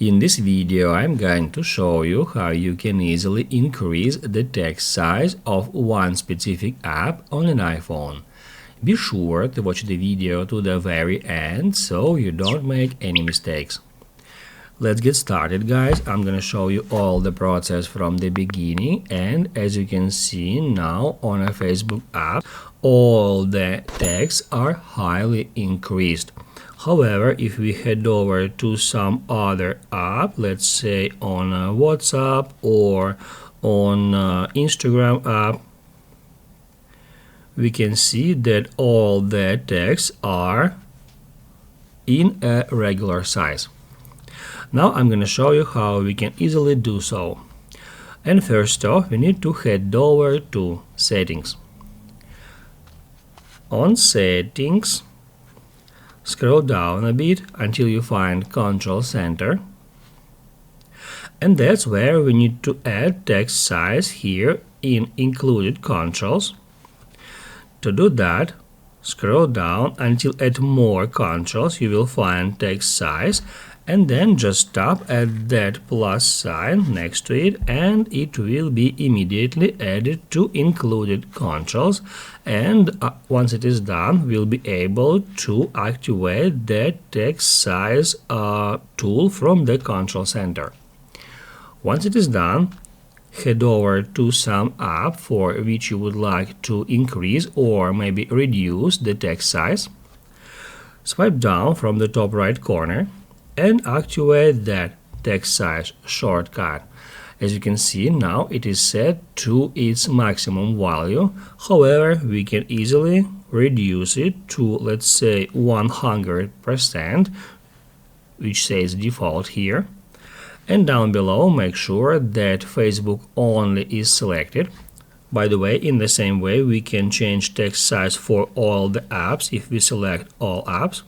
In this video, I'm going to show you how you can easily increase the text size of one specific app on an iPhone. Be sure to watch the video to the very end so you don't make any mistakes. Let's get started, guys. I'm gonna show you all the process from the beginning, and as you can see now on a Facebook app, all the texts are highly increased. However, if we head over to some other app, let's say on WhatsApp or on Instagram app, we can see that all the texts are in a regular size. Now I'm going to show you how we can easily do so. And first off, we need to head over to Settings. On Settings, scroll down a bit until you find Control Center. And that's where we need to add text size here in Included Controls. To do that, scroll down until at More Controls you will find text size, and then just tap at that plus sign next to it and it will be immediately added to Included Controls, and once it is done we'll be able to activate that text size tool from the Control Center. Once it is done, head over to some app for which you would like to increase or maybe reduce the text size. Swipe down from the top right corner and activate that text size shortcut. As you can see, now it is set to its maximum value. However, we can easily reduce it to, let's say, 100%, which says default here. And down below, make sure that Facebook only is selected. By the way, in the same way, we can change text size for all the apps if we select all apps.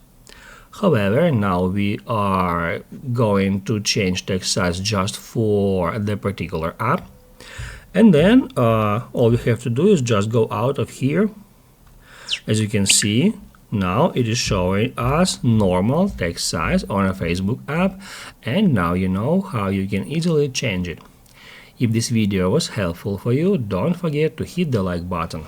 However, now we are going to change text size just for the particular app. And then all we have to do is just go out of here. As you can see, now it is showing us normal text size on a Facebook app, and now you know how you can easily change it. If this video was helpful for you, don't forget to hit the like button.